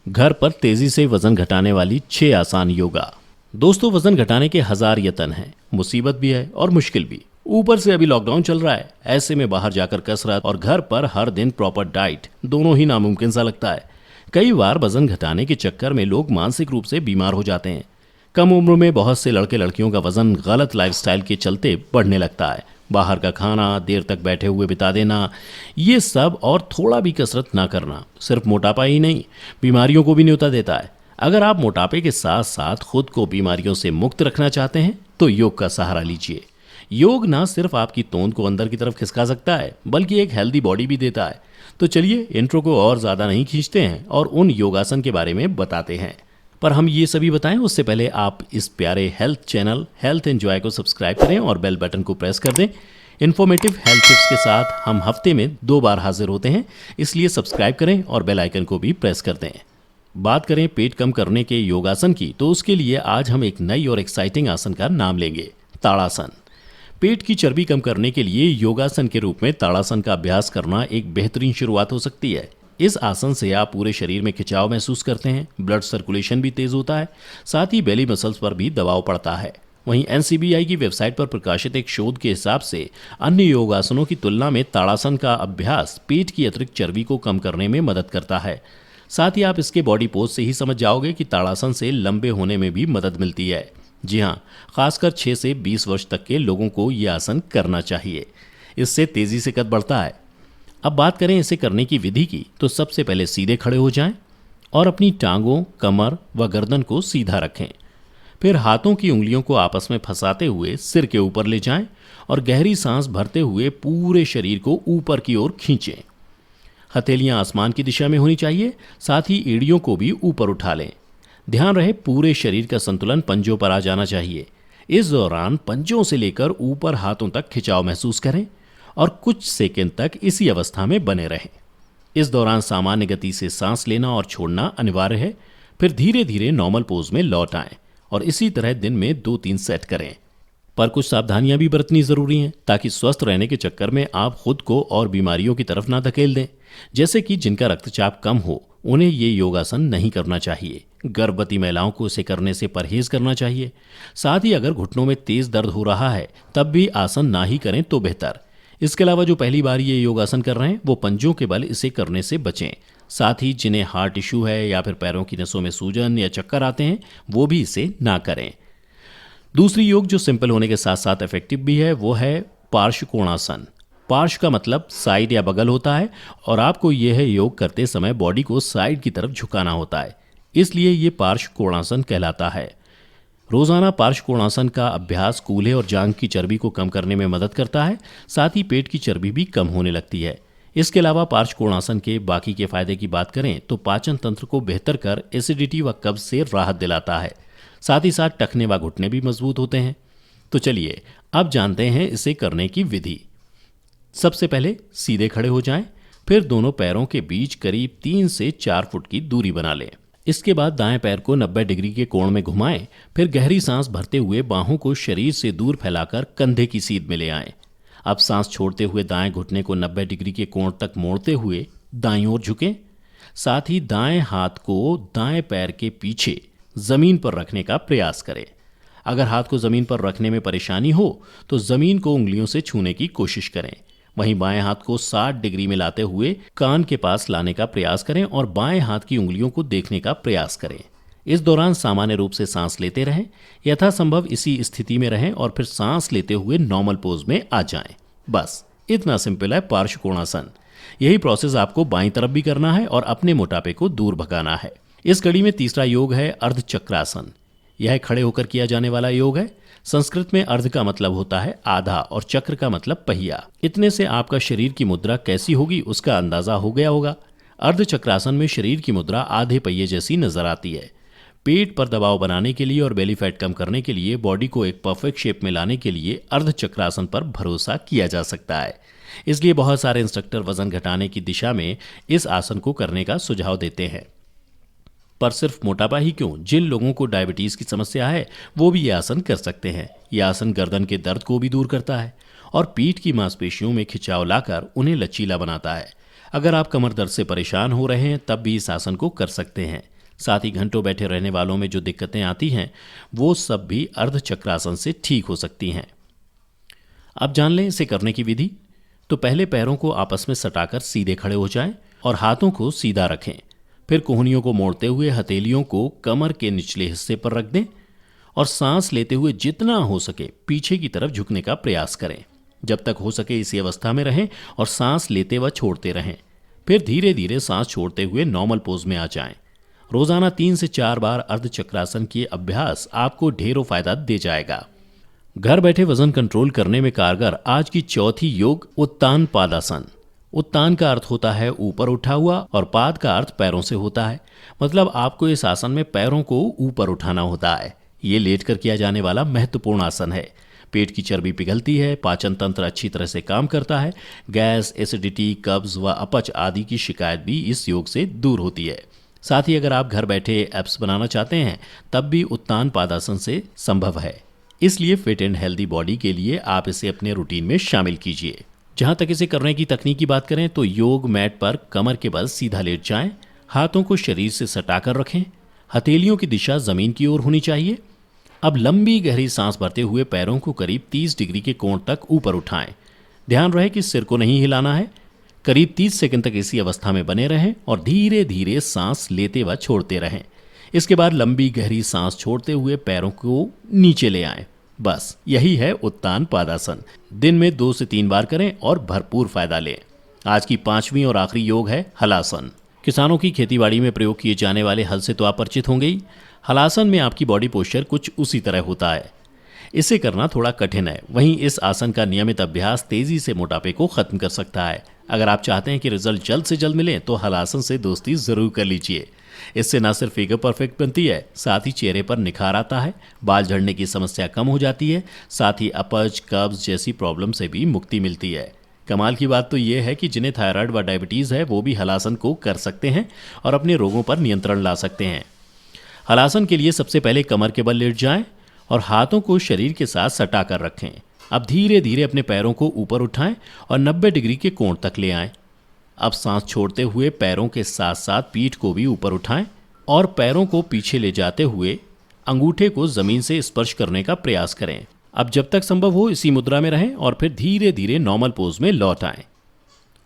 घर पर तेजी से वजन घटाने वाली 6 आसान योगा। दोस्तों, वजन घटाने के हजार यतन हैं, मुसीबत भी है और मुश्किल भी। ऊपर से अभी लॉकडाउन चल रहा है, ऐसे में बाहर जाकर कसरत और घर पर हर दिन प्रॉपर डाइट दोनों ही नामुमकिन सा लगता है। कई बार वजन घटाने के चक्कर में लोग मानसिक रूप से बीमार हो जाते हैं। कम उम्र में बहुत से लड़के लड़कियों का वजन गलत लाइफस्टाइल के चलते बढ़ने लगता है। बाहर का खाना, देर तक बैठे हुए बिता देना, ये सब और थोड़ा भी कसरत ना करना सिर्फ मोटापा ही नहीं, बीमारियों को भी न्योता देता है। अगर आप मोटापे के साथ साथ खुद को बीमारियों से मुक्त रखना चाहते हैं तो योग का सहारा लीजिए। योग ना सिर्फ आपकी तोंद को अंदर की तरफ खिसका सकता है, बल्कि एक हेल्दी बॉडी भी देता है। तो चलिए इंट्रो को और ज़्यादा नहीं खींचते हैं और उन योगासन के बारे में बताते हैं। पर हम ये सभी बताएं उससे पहले आप इस प्यारे हेल्थ चैनल हेल्थ एंजॉय को सब्सक्राइब करें और बेल बटन को प्रेस कर दें। इन्फॉर्मेटिव हेल्थ टिप्स के साथ हम हफ्ते में 2 बार हाजिर होते हैं, इसलिए सब्सक्राइब करें और बेल आइकन को भी प्रेस कर दें। बात करें पेट कम करने के योगासन की, तो उसके लिए आज हम एक नई और एक्साइटिंग आसन का नाम लेंगे, ताड़ासन। पेट की चर्बी कम करने के लिए योगासन के रूप में ताड़ासन का अभ्यास करना एक बेहतरीन शुरुआत हो सकती है। इस आसन से आप पूरे शरीर में खिंचाव महसूस करते हैं, ब्लड सर्कुलेशन भी तेज होता है, साथ ही बेली मसल्स पर भी दबाव पड़ता है। वहीं एनसीबीआई की वेबसाइट पर प्रकाशित एक शोध के हिसाब से अन्य योगासनों की तुलना में ताड़ासन का अभ्यास पेट की अतिरिक्त चर्बी को कम करने में मदद करता है। साथ ही आप इसके बॉडी पोज से ही समझ जाओगे कि ताड़ासन से लंबे होने में भी मदद मिलती है। जी हाँ, खासकर 6 से 20 वर्ष तक के लोगों को यह आसन करना चाहिए, इससे तेजी से कद बढ़ता है। अब बात करें इसे करने की विधि की, तो सबसे पहले सीधे खड़े हो जाएं और अपनी टांगों, कमर व गर्दन को सीधा रखें। फिर हाथों की उंगलियों को आपस में फंसाते हुए सिर के ऊपर ले जाएं और गहरी सांस भरते हुए पूरे शरीर को ऊपर की ओर खींचें। हथेलियां आसमान की दिशा में होनी चाहिए, साथ ही एड़ियों को भी ऊपर उठा लें। ध्यान रहे पूरे शरीर का संतुलन पंजों पर आ जाना चाहिए। इस दौरान पंजों से लेकर ऊपर हाथों तक खिंचाव महसूस करें और कुछ सेकंड तक इसी अवस्था में बने रहें। इस दौरान सामान्य गति से सांस लेना और छोड़ना अनिवार्य है। फिर धीरे धीरे नॉर्मल पोज में लौट आएं और इसी तरह दिन में 2-3 सेट करें। पर कुछ सावधानियां भी बरतनी जरूरी हैं, ताकि स्वस्थ रहने के चक्कर में आप खुद को और बीमारियों की तरफ ना धकेल दें। जैसे कि जिनका रक्तचाप कम हो, उन्हें ये योगासन नहीं करना चाहिए। गर्भवती महिलाओं को इसे करने से परहेज करना चाहिए। साथ ही अगर घुटनों में तेज दर्द हो रहा है, तब भी आसन ना ही करें तो बेहतर। इसके अलावा जो पहली बार ये योगासन कर रहे हैं, वो पंजों के बल इसे करने से बचें। साथ ही जिन्हें हार्ट इशू है या फिर पैरों की नसों में सूजन या चक्कर आते हैं, वो भी इसे ना करें। दूसरी योग जो सिंपल होने के साथ साथ इफेक्टिव भी है, वो है पार्श्व कोणासन। पार्श्व का मतलब साइड या बगल होता है और आपको यह योग करते समय बॉडी को साइड की तरफ झुकाना होता है, इसलिए ये पार्श्व कोणासन कहलाता है। रोजाना पार्श्व कोणासन का अभ्यास कूल्हे और जांघ की चर्बी को कम करने में मदद करता है, साथ ही पेट की चर्बी भी कम होने लगती है। इसके अलावा पार्श्व कोणासन के बाकी के फायदे की बात करें तो पाचन तंत्र को बेहतर कर एसिडिटी व कब्ज से राहत दिलाता है। साथ ही साथ टखने व घुटने भी मजबूत होते हैं। तो चलिए अब जानते हैं इसे करने की विधि। सबसे पहले सीधे खड़े हो जाएं, फिर दोनों पैरों के बीच करीब 3 से 4 फुट की दूरी बना लें। इसके बाद दाएं पैर को 90 डिग्री के कोण में घुमाएं, फिर गहरी सांस भरते हुए बाहों को शरीर से दूर फैलाकर कंधे की सीध में ले आएं। अब सांस छोड़ते हुए दाएं घुटने को 90 डिग्री के कोण तक मोड़ते हुए दाईं ओर झुकें। साथ ही दाएं हाथ को दाएं पैर के पीछे जमीन पर रखने का प्रयास करें। अगर हाथ को जमीन पर रखने में परेशानी हो तो जमीन को उंगलियों से छूने की कोशिश करें। वहीं बाएं हाथ को 60 डिग्री में लाते हुए कान के पास लाने का प्रयास करें और बाएं हाथ की उंगलियों को देखने का प्रयास करें। इस दौरान सामान्य रूप से सांस लेते रहें, यथासंभव इसी स्थिति में रहें और फिर सांस लेते हुए नॉर्मल पोज में आ जाएं। बस इतना सिंपल है पार्श्व कोणासन। यही प्रोसेस आपको बाईं तरफ भी करना है और अपने मोटापे को दूर भगाना है। इस कड़ी में तीसरा योग है अर्धचक्रासन। यह खड़े होकर किया जाने वाला योग है। संस्कृत में अर्ध का मतलब होता है आधा और चक्र का मतलब पहिया। इतने से आपका शरीर की मुद्रा कैसी होगी उसका अंदाजा हो गया होगा। अर्धचक्रासन में शरीर की मुद्रा आधे पहिए जैसी नजर आती है। पेट पर दबाव बनाने के लिए और बेली फैट कम करने के लिए, बॉडी को एक परफेक्ट शेप में लाने के लिए अर्धचक्रासन पर भरोसा किया जा सकता है। इसलिए बहुत सारे इंस्ट्रक्टर वजन घटाने की दिशा में इस आसन को करने का सुझाव देते हैं। पर सिर्फ मोटापा ही क्यों, जिन लोगों को डायबिटीज की समस्या है वो भी ये आसन कर सकते हैं। यह आसन गर्दन के दर्द को भी दूर करता है और पीठ की मांसपेशियों में खिंचाव लाकर उन्हें लचीला बनाता है। अगर आप कमर दर्द से परेशान हो रहे हैं तब भी इस आसन को कर सकते हैं। साथ ही घंटों बैठे रहने वालों में जो दिक्कतें आती हैं वो सब भी अर्ध चक्रासन से ठीक हो सकती हैं। अब जान लें इसे करने की विधि। तो पहले पैरों को आपस में सटाकर सीधे खड़े हो जाएं और हाथों को सीधा रखें। फिर कोहनियों को मोड़ते हुए हथेलियों को कमर के निचले हिस्से पर रख दें और सांस लेते हुए जितना हो सके पीछे की तरफ झुकने का प्रयास करें। जब तक हो सके इसी अवस्था में रहें और सांस लेते व छोड़ते रहें। फिर धीरे धीरे सांस छोड़ते हुए नॉर्मल पोज में आ जाएं। रोजाना 3 से 4 बार अर्ध चक्रासन की अभ्यास आपको ढेरों फायदा दे जाएगा। घर बैठे वजन कंट्रोल करने में कारगर आज की चौथी योग उत्तान पादासन। उत्तान का अर्थ होता है ऊपर उठा हुआ और पाद का अर्थ पैरों से होता है। मतलब आपको इस आसन में पैरों को ऊपर उठाना होता है। ये लेटकर किया जाने वाला महत्वपूर्ण आसन है। पेट की चर्बी पिघलती है, पाचन तंत्र अच्छी तरह से काम करता है, गैस, एसिडिटी, कब्ज व अपच आदि की शिकायत भी इस योग से दूर होती है। साथ ही अगर आप घर बैठे एप्स बनाना चाहते हैं तब भी उत्तान पादासन से संभव है। इसलिए फिट एंड हेल्दी बॉडी के लिए आप इसे अपने रूटीन में शामिल कीजिए। जहां तक इसे करने की तकनीक की बात करें तो योग मैट पर कमर के बल सीधा लेट जाएं, हाथों को शरीर से सटाकर रखें, हथेलियों की दिशा जमीन की ओर होनी चाहिए। अब लंबी गहरी सांस भरते हुए पैरों को करीब 30 डिग्री के कोण तक ऊपर उठाएं। ध्यान रहे कि सिर को नहीं हिलाना है। करीब 30 सेकंड तक इसी अवस्था में बने रहें और धीरे धीरे सांस लेते व छोड़ते रहें। इसके बाद लंबी गहरी सांस छोड़ते हुए पैरों को नीचे ले आएं। बस यही है उत्तान पादासन। दिन में 2 से 3 बार करें और भरपूर फायदा लें। आज की 5वीं और आखिरी योग है हलासन। किसानों की खेतीबाड़ी में प्रयोग किए जाने वाले हल से तो आप परिचित होंगे ही। हलासन में आपकी बॉडी पोस्चर कुछ उसी तरह होता है। इसे करना थोड़ा कठिन है। वहीं इस आसन का नियमित अभ्यास तेजी से मोटापे को खत्म कर सकता है। अगर आप चाहते हैं कि रिजल्ट जल्द से जल्द मिले तो हलासन से दोस्ती जरूर कर लीजिए। इससे न सिर्फ फिगर परफेक्ट बनती है, साथ ही चेहरे पर निखार आता है, बाल झड़ने की समस्या कम हो जाती है, साथ ही अपच, कब्ज जैसी प्रॉब्लम से भी मुक्ति मिलती है। कमाल की बात तो ये है कि जिन्हें थायराइड व डायबिटीज़ है वो भी हलासन को कर सकते हैं और अपने रोगों पर नियंत्रण ला सकते हैं। हलासन के लिए सबसे पहले कमर के बल लेट जाएं और हाथों को शरीर के साथ सटा कर रखें। अब धीरे धीरे अपने पैरों को ऊपर उठाएं और 90 डिग्री के कोण तक ले आएं। अब सांस छोड़ते हुए पैरों के साथ साथ पीठ को भी ऊपर उठाएं और पैरों को पीछे ले जाते हुए अंगूठे को जमीन से स्पर्श करने का प्रयास करें। अब जब तक संभव हो इसी मुद्रा में रहें और फिर धीरे धीरे नॉर्मल पोज में लौट आएं।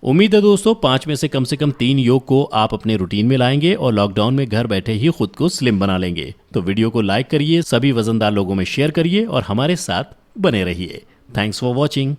उम्मीद है दोस्तों 5 में से कम 3 योग को आप अपने रूटीन में लाएंगे और लॉकडाउन में घर बैठे ही खुद को स्लिम बना लेंगे। तो वीडियो को लाइक करिए, सभी वजनदार लोगों में शेयर करिए और हमारे साथ बने रहिए। Thanks for watching.